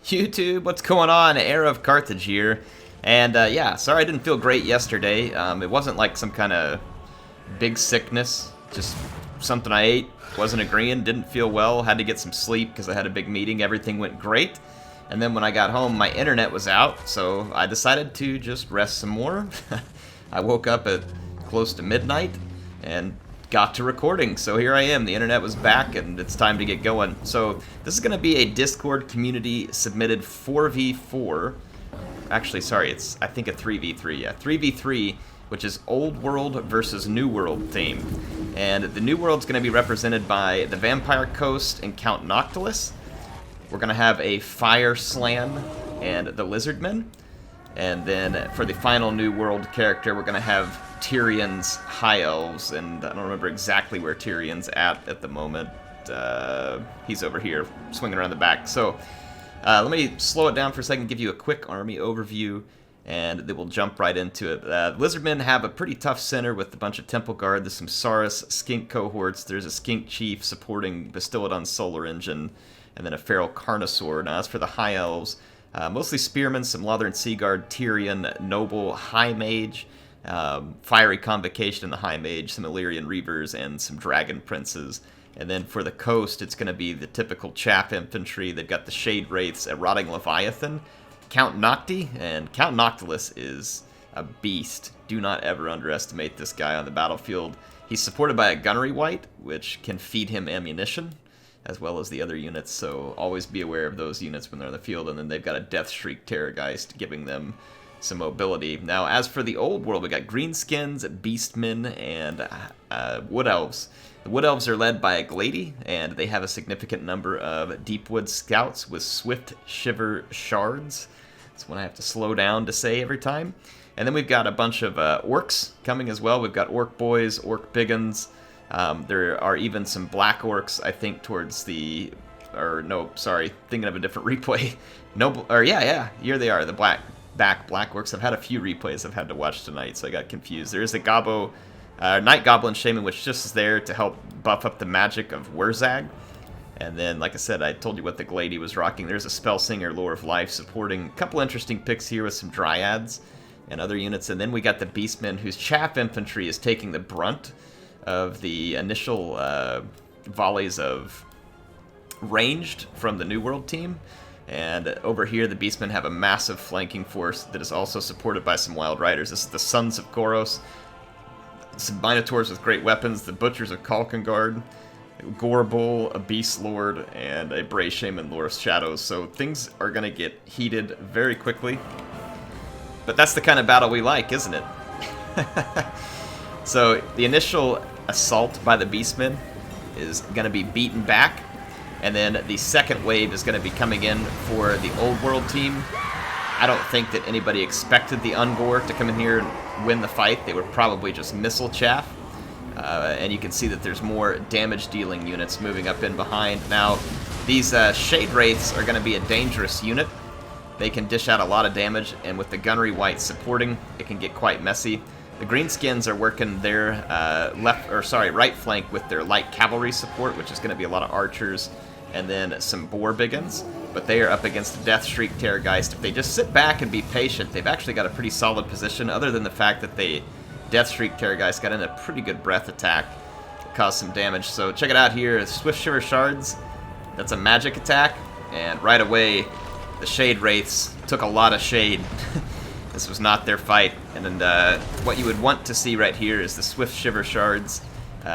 YouTube, what's going on? HeirofCarthage here. And yeah, sorry I didn't feel great yesterday. It wasn't like some kind of big sickness, just something I ate, wasn't agreeing, didn't feel well, had to get some sleep because I had a big meeting, everything went great. And then when I got home, my internet was out, so I decided to just rest some more. I woke up at close to midnight and got to recording, so here I am. The internet was back and it's time to get going. So this is going to be a Discord community submitted 4v4. Actually, sorry, it's I think a 3v3. Yeah, 3v3, which is Old World versus New World theme. And the New World's going to be represented by the Vampire Coast and Count Noctilus. We're going to have a Fire Slan and the Lizardmen. And then for the final New World character, we're going to have Tyrion's High Elves, and I don't remember exactly where Tyrion's at the moment. He's over here, swinging around the back. So let me slow it down for a second, give you a quick army overview, and then we'll jump right into it. Lizardmen have a pretty tough center with a bunch of Temple Guard. There's some Saurus Skink cohorts. There's a Skink Chief supporting Bastillodon Solar Engine, and then a Feral Carnosaur. Now as for the High Elves, mostly Spearmen, some Lothern Seaguard, Tyrion, Noble, High Mage, Fiery Convocation in the High Mage, some Illyrian Reavers, and some Dragon Princes. And then for the coast, it's going to be the typical Chaff Infantry. They've got the Shade Wraiths, a Rotting Leviathan, Count Nocti, and Count Noctilus is a beast. Do not ever underestimate this guy on the battlefield. He's supported by a Gunnery Wight, which can feed him ammunition, as well as the other units, so always be aware of those units when they're on the field. And then they've got a Death Shriek Terrorgeist, giving them some mobility. Now, as for the Old World, we got Greenskins, Beastmen, and Wood Elves. The Wood Elves are led by a Glady, and they have a significant number of Deepwood Scouts with Swift Shiver Shards. That's one I have to slow down to say every time. And then we've got a bunch of Orcs coming as well. We've got Orc Boys, Orc Biggins. There are even some Black Orcs, I think, towards the... Or, no, sorry, thinking of a different replay. No, or yeah, here they are, the Black Orcs. I've had a few replays I've had to watch tonight, so I got confused. There is a Night Goblin Shaman, which just is there to help buff up the magic of Wurzag. And then, like I said, I told you what the Glady was rocking. There's a Spellsinger, Lore of Life, supporting a couple interesting picks here with some Dryads and other units. And then we got the Beastmen, whose Chaff Infantry is taking the brunt of the initial volleys of ranged from the New World team. And over here, the Beastmen have a massive flanking force that is also supported by some Wild Riders. This is the Sons of Goros, some Minotaurs with great weapons, the Butchers of Kalkengard, Gorebull, a Beast Lord, and a Bray Shaman, Lord of Shadows. So things are going to get heated very quickly. But that's the kind of battle we like, isn't it? So the initial assault by the Beastmen is going to be beaten back. And then the second wave is going to be coming in for the Old World team. I don't think that anybody expected the Ungor to come in here and win the fight. They were probably just missile chaff. And you can see that there's more damage-dealing units moving up in behind. Now, these Shade Wraiths are going to be a dangerous unit. They can dish out a lot of damage, and with the Gunnery Wight supporting, it can get quite messy. The Greenskins are working their right flank with their light cavalry support, which is going to be a lot of archers, and then some Boar Biggins, but they are up against the Death Shriek Terrorgeist. If they just sit back and be patient, they've actually got a pretty solid position, other than the fact that they Death Shriek Terrorgeist got in a pretty good breath attack, caused some damage. So check it out here, Swift Shiver Shards, that's a magic attack, and right away, the Shade Wraiths took a lot of shade. This was not their fight, and then what you would want to see right here is the Swift Shiver Shards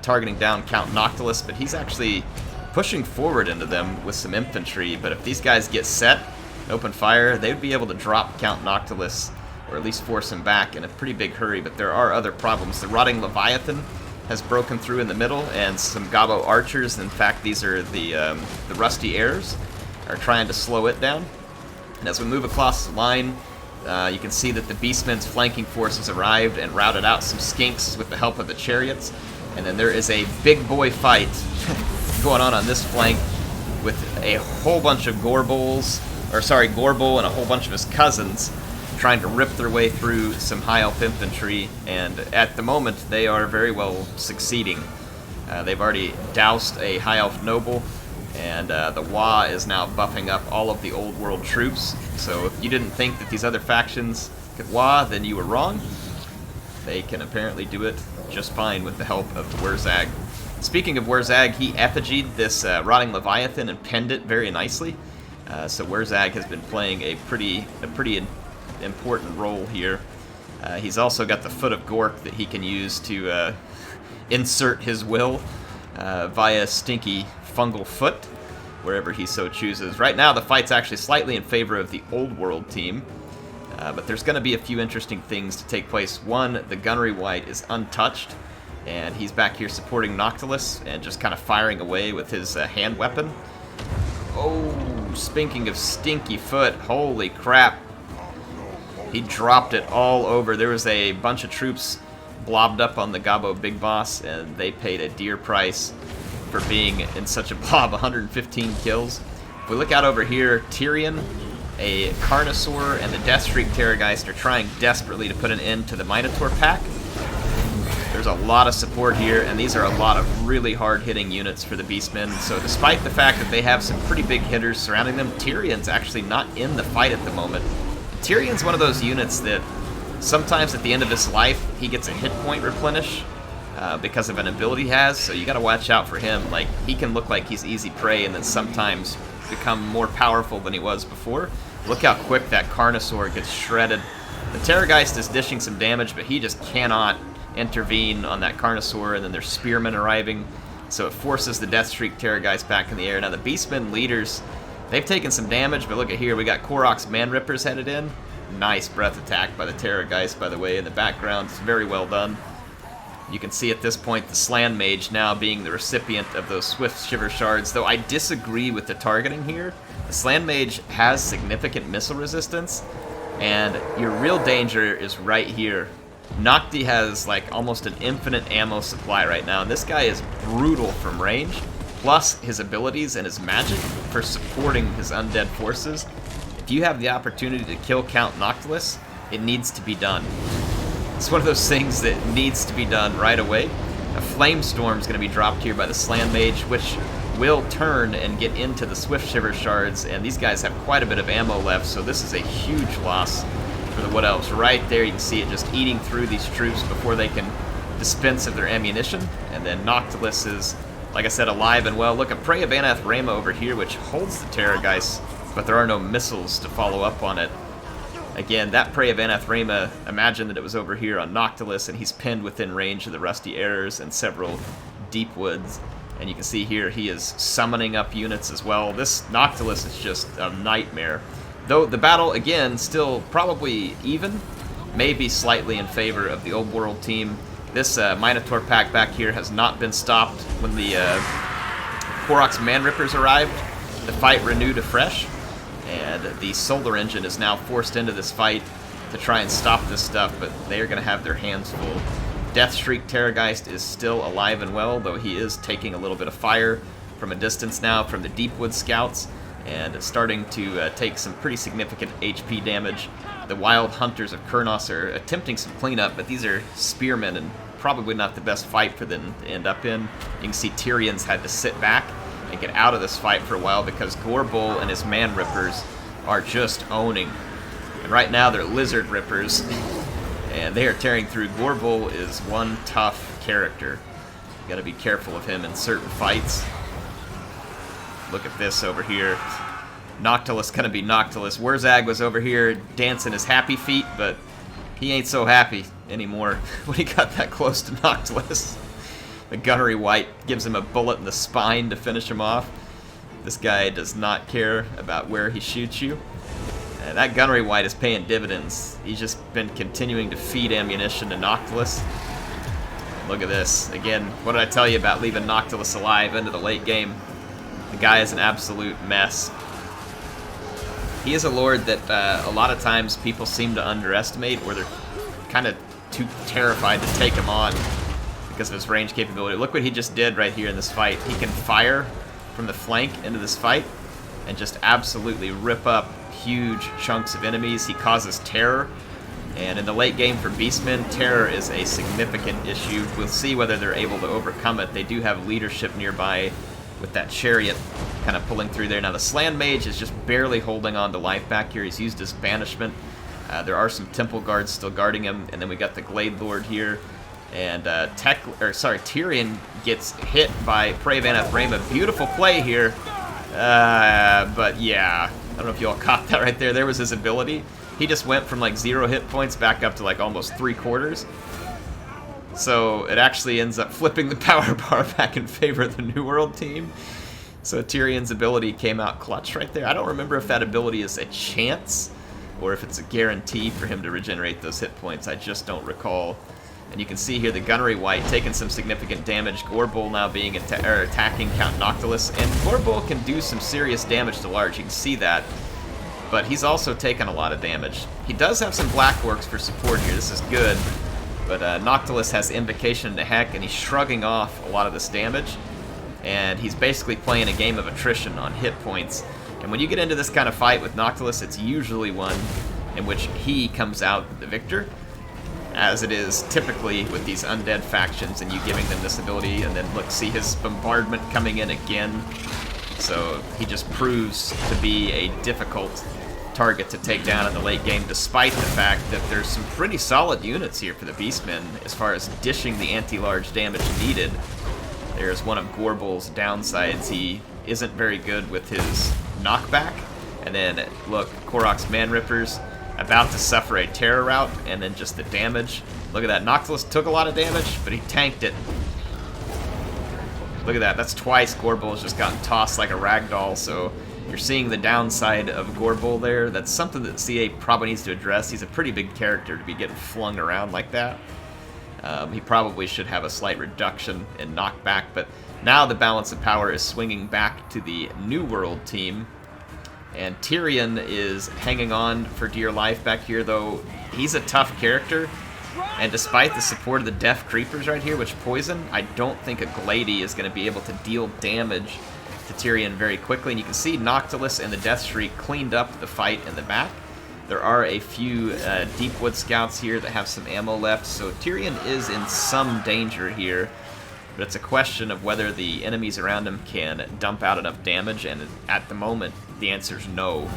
targeting down Count Noctilus, but he's actually pushing forward into them with some infantry. But if these guys get set, open fire, they would be able to drop Count Noctilus, or at least force him back in a pretty big hurry. But there are other problems. The Rotting Leviathan has broken through in the middle, and some Gabo archers, in fact these are the Rusty Heirs, are trying to slow it down. And as we move across the line, you can see that the Beastmen's flanking forces arrived and routed out some Skinks with the help of the chariots. And then there is a big boy fight going on this flank with a whole bunch of Gorebull and a whole bunch of his cousins trying to rip their way through some High Elf infantry, and at the moment they are very well succeeding. They've already doused a High Elf Noble, And the WA is now buffing up all of the old world troops. So if you didn't think that these other factions could WA, then you were wrong. They can apparently do it just fine with the help of Wurzag. Speaking of Wurzag, he effigied this Rotting Leviathan and penned it very nicely. So Wurzag has been playing a pretty important role here. He's also got the Foot of Gork that he can use to insert his will via Stinky Fungal Foot, wherever he so chooses. Right now, the fight's actually slightly in favor of the Old World team, but there's going to be a few interesting things to take place. One, the Gunnery Wight is untouched, and he's back here supporting Noctilus and just kind of firing away with his hand weapon. Oh, speaking of Stinky Foot, holy crap. He dropped it all over. There was a bunch of troops blobbed up on the Gabo Big Boss, and they paid a dear price for being in such a blob. 115 kills. If we look out over here, Tyrion, a Carnosaur, and the Deathstreak Terrorgeist are trying desperately to put an end to the Minotaur pack. There's a lot of support here, and these are a lot of really hard-hitting units for the Beastmen. So despite the fact that they have some pretty big hitters surrounding them, Tyrion's actually not in the fight at the moment. Tyrion's one of those units that sometimes at the end of his life, he gets a hit point replenish because of an ability he has, so you gotta watch out for him. Like, he can look like he's easy prey and then sometimes become more powerful than he was before. Look how quick that Carnosaur gets shredded. The Terrorgeist is dishing some damage, but he just cannot intervene on that Carnosaur, and then there's Spearmen arriving, so it forces the Deathstreak Terrorgeist back in the air. Now the Beastmen leaders, they've taken some damage, but look at here, we got Korok's Man-Rippers headed in. Nice breath attack by the Terrorgeist, by the way, in the background. It's very well done. You can see at this point the Slan Mage now being the recipient of those Swift Shiver Shards, though I disagree with the targeting here. The Slan Mage has significant missile resistance, and your real danger is right here. Nocti has like almost an infinite ammo supply right now, and this guy is brutal from range, plus his abilities and his magic for supporting his undead forces. If you have the opportunity to kill Count Noctilus, it needs to be done. It's one of those things that needs to be done right away. A Flame Storm is going to be dropped here by the Slan Mage, which will turn and get into the Swift Shiver Shards, and these guys have quite a bit of ammo left, so this is a huge loss for the Wood Elves. Right there, you can see it just eating through these troops before they can dispense of their ammunition, and then Noctilus is, like I said, alive and well. Look, a Prey of Anathrema over here, which holds the Terrorgeist, but there are no missiles to follow up on it. Again, that Prey of Anathrema, imagine that it was over here on Noctilus, and he's pinned within range of the Rusty Errors and several Deep Woods. And you can see here he is summoning up units as well. This Noctilus is just a nightmare. Though the battle, again, still probably even, maybe slightly in favor of the Old World team. This Minotaur pack back here has not been stopped. When the Korok's Man-Rippers arrived, the fight renewed afresh. And the Solar Engine is now forced into this fight to try and stop this stuff, but they are going to have their hands full. Deathstreak Terrorgeist is still alive and well, though he is taking a little bit of fire from a distance now from the Deepwood Scouts, and starting to take some pretty significant HP damage. The Wild Hunters of Kurnos are attempting some cleanup, but these are spearmen and probably not the best fight for them to end up in. You can see Tyrion's had to sit back and get out of this fight for a while because Gorbul and his Man-Rippers are just owning. And right now they're Lizard Rippers, and they are tearing through. Gorbul is one tough character. You gotta be careful of him in certain fights. Look at this over here. Noctilus gonna be Noctilus. Wurzag was over here dancing his happy feet, but he ain't so happy anymore when he got that close to Noctilus. The Gunnery Wight gives him a bullet in the spine to finish him off. This guy does not care about where he shoots you. And that Gunnery Wight is paying dividends. He's just been continuing to feed ammunition to Noctilus. Look at this. Again, what did I tell you about leaving Noctilus alive into the late game? The guy is an absolute mess. He is a lord that a lot of times people seem to underestimate, or they're kind of too terrified to take him on because of his range capability. Look what he just did right here in this fight. He can fire from the flank into this fight and just absolutely rip up huge chunks of enemies. He causes terror, and in the late game for Beastmen, terror is a significant issue. We'll see whether they're able to overcome it. They do have leadership nearby with that chariot kind of pulling through there. Now the Slan Mage is just barely holding on to life back here. He's used his banishment. There are some temple guards still guarding him, and then we got the Glade Lord here. And Tyrion gets hit by Prey Vanath Rhaema. Beautiful play here. But yeah, I don't know if you all caught that right there. There was his ability. He just went from like 0 hit points back up to like almost 3/4. So it actually ends up flipping the power bar back in favor of the New World team. So Tyrion's ability came out clutch right there. I don't remember if that ability is a chance or if it's a guarantee for him to regenerate those hit points. I just don't recall. And you can see here the Gunnery Wight taking some significant damage. Gorebull now being attacking Count Noctilus. And Gorebull can do some serious damage to large. You can see that. But he's also taken a lot of damage. He does have some Black Orcs for support here. This is good. But Noctilus has Invocation into Heck, and he's shrugging off a lot of this damage. And he's basically playing a game of attrition on hit points. And when you get into this kind of fight with Noctilus, it's usually one in which he comes out the victor, as it is typically with these undead factions and you giving them this ability. And then look, see his bombardment coming in again. So he just proves to be a difficult target to take down in the late game, despite the fact that there's some pretty solid units here for the Beastmen as far as dishing the anti-large damage needed. There's one of Gorebull's downsides. He isn't very good with his knockback. And then, look, Korok's Manrippers about to suffer a terror rout, and then just the damage. Look at that. Noctilus took a lot of damage, but he tanked it. Look at that. That's twice Gorebull has just gotten tossed like a ragdoll, so you're seeing the downside of Gorebull there. That's something that CA probably needs to address. He's a pretty big character to be getting flung around like that. He probably should have a slight reduction in knockback, but now the balance of power is swinging back to the New World team. And Tyrion is hanging on for dear life back here, though he's a tough character. And despite the support of the Death Creepers right here, which poison, I don't think a Glady is going to be able to deal damage to Tyrion very quickly. And you can see Noctilus and the Death Shriek cleaned up the fight in the back. There are a few Deepwood Scouts here that have some ammo left, so Tyrion is in some danger here. But it's a question of whether the enemies around him can dump out enough damage, and at the moment, the answer is no.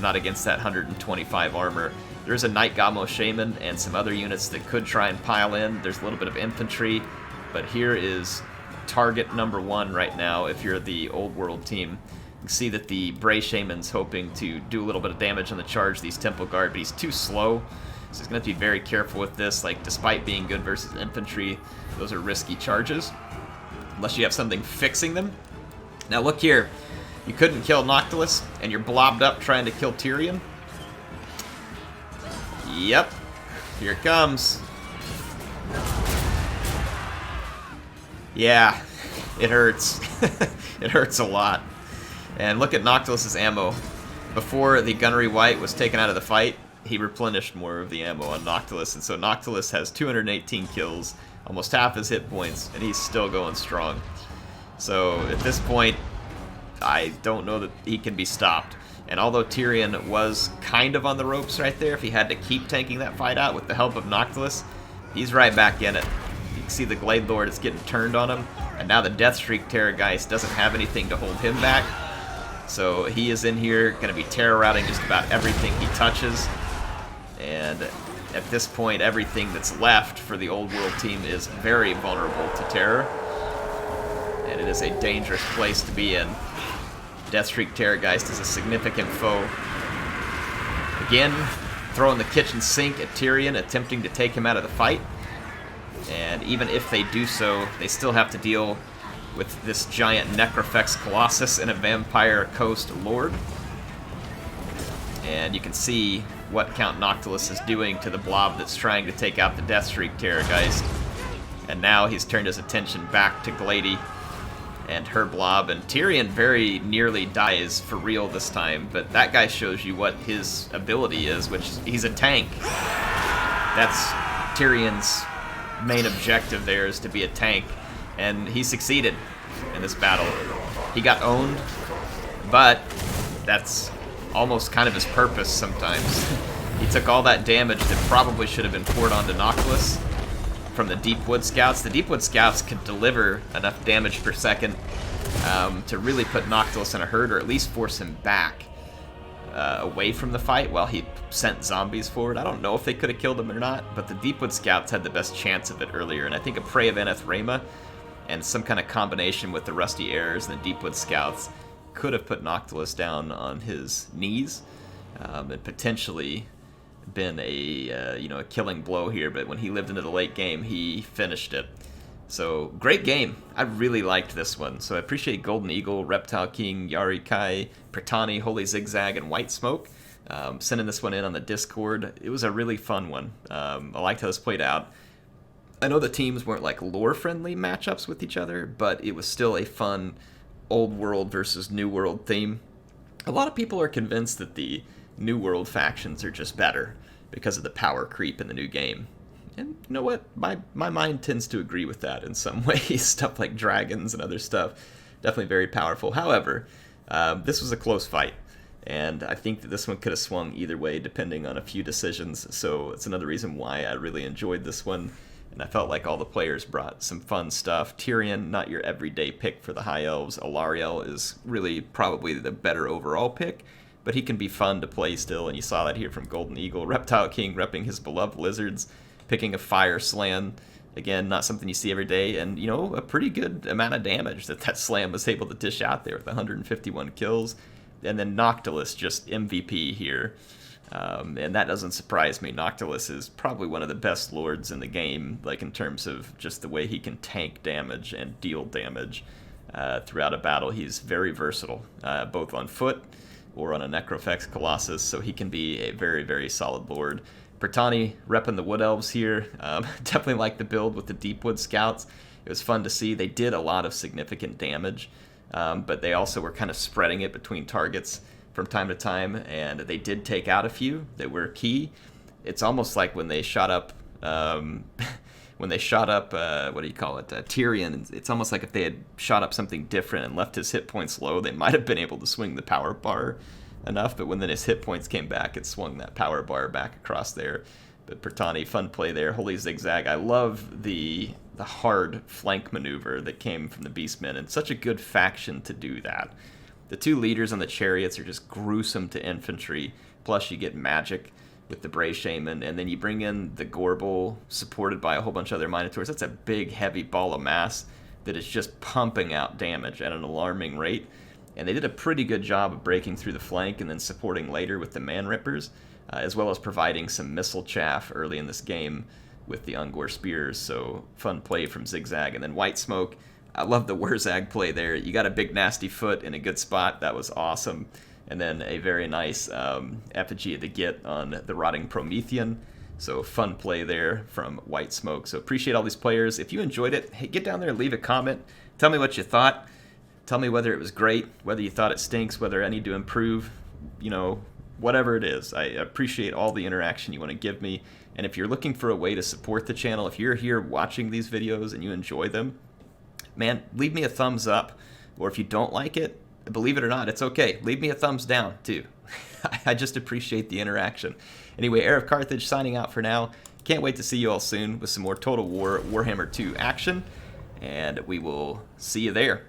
Not against that 125 armor. There's a Night Gamo Shaman and some other units that could try and pile in. There's a little bit of infantry, but here is target number 1 right now if you're the Old World team. You can see that the Bray Shaman's hoping to do a little bit of damage on the charge these Temple Guard, but he's too slow. So he's going to have to be very careful with this. Like, despite being good versus infantry, those are risky charges, unless you have something fixing them. Now look here. You couldn't kill Noctilus, and you're blobbed up trying to kill Tyrion. Yep. Here it comes. Yeah, it hurts. It hurts a lot. And look at Noctilus's ammo. Before the Gunnery Wight was taken out of the fight, he replenished more of the ammo on Noctilus, and so Noctilus has 218 kills, almost half his hit points, and he's still going strong. So at this point, I don't know that he can be stopped. And although Tyrion was kind of on the ropes right there, if he had to keep tanking that fight out with the help of Noctilus, he's right back in it. You can see the Glade Lord is getting turned on him, and now the Deathstreak Terrorgeist doesn't have anything to hold him back. So he is in here, going to be terror routing just about everything he touches. And at this point, everything that's left for the Old World team is very vulnerable to terror. And it is a dangerous place to be in. Deathstreak Terrorgeist is a significant foe. Again, throwing the kitchen sink at Tyrion, attempting to take him out of the fight. And even if they do so, they still have to deal with this giant Necrofex Colossus and a Vampire Coast Lord. And you can see what Count Noctilus is doing to the blob that's trying to take out the Deathstreak Terrorgeist. And now he's turned his attention back to Glady and her blob, and Tyrion very nearly dies for real this time, but that guy shows you what his ability is, which he's a tank. That's Tyrion's main objective there, is to be a tank, and he succeeded in this battle. He got owned, but that's almost kind of his purpose sometimes. He took all that damage that probably should have been poured onto Noctilus from the Deepwood Scouts. The Deepwood Scouts can deliver enough damage per second to really put Noctilus in a hurt, or at least force him back away from the fight while he sent zombies forward. I don't know if they could have killed him or not, but the Deepwood Scouts had the best chance of it earlier, and I think a Prey of Enethrema and some kind of combination with the Rusty Heirs and the Deepwood Scouts could have put Noctilus down on his knees and potentially been a a killing blow here. But when he lived into the late game, he finished it. So great game. I really liked this one. So I appreciate Golden Eagle, Reptile King, Yari Kai, Pratani, Holy Zigzag, and White Smoke sending this one in on the Discord. It was a really fun one. I liked how this played out. I know the teams weren't like lore-friendly matchups with each other, but it was still a fun old world versus new world theme. A lot of people are convinced that the new world factions are just better because of the power creep in the new game. And you know what? My mind tends to agree with that in some ways. Stuff like dragons and other stuff, definitely very powerful. However, this was a close fight, and I think that this one could have swung either way depending on a few decisions. So it's another reason why I really enjoyed this one. And I felt like all the players brought some fun stuff. Tyrion, not your everyday pick for the High Elves. Alariel is really probably the better overall pick, but he can be fun to play still, and you saw that here from Golden Eagle. Reptile King repping his beloved lizards, picking a Fire Slam. Again, not something you see every day, and, a pretty good amount of damage that Slam was able to dish out there with 151 kills. And then Noctilus, just MVP here. And that doesn't surprise me. Noctilus is probably one of the best lords in the game, like in terms of just the way he can tank damage and deal damage throughout a battle. He's very versatile, both on foot or on a Necrofex Colossus, so he can be a very, very solid lord. Pratani repping the Wood Elves here. Definitely like the build with the Deepwood Scouts. It was fun to see. They did a lot of significant damage, but they also were kind of spreading it between targets from time to time, and they did take out a few that were key. It's almost like when they shot up, Tyrion, it's almost like if they had shot up something different and left his hit points low, they might have been able to swing the power bar enough, but when then his hit points came back, it swung that power bar back across there. But Pratani, fun play there. Holy Zigzag, I love the hard flank maneuver that came from the Beastmen, and such a good faction to do that. The two leaders on the chariots are just gruesome to infantry, plus you get magic with the Bray Shaman, and then you bring in the Gorbel, supported by a whole bunch of other Minotaurs. That's a big, heavy ball of mass that is just pumping out damage at an alarming rate, and they did a pretty good job of breaking through the flank and then supporting later with the Man Rippers, as well as providing some missile chaff early in this game with the Ungor Spears, so fun play from Zigzag. And then White Smoke, I love the Wurzag play there. You got a big nasty foot in a good spot. That was awesome. And then a very nice effigy of the Git on the Rotting Promethean. So fun play there from White Smoke. So appreciate all these players. If you enjoyed it, hey, get down there and leave a comment. Tell me what you thought. Tell me whether it was great, whether you thought it stinks, whether I need to improve, whatever it is. I appreciate all the interaction you want to give me. And if you're looking for a way to support the channel, if you're here watching these videos and you enjoy them, man, leave me a thumbs up. Or if you don't like it, believe it or not, it's okay. Leave me a thumbs down, too. I just appreciate the interaction. Anyway, HeirofCarthage signing out for now. Can't wait to see you all soon with some more Total War Warhammer 2 action. And we will see you there.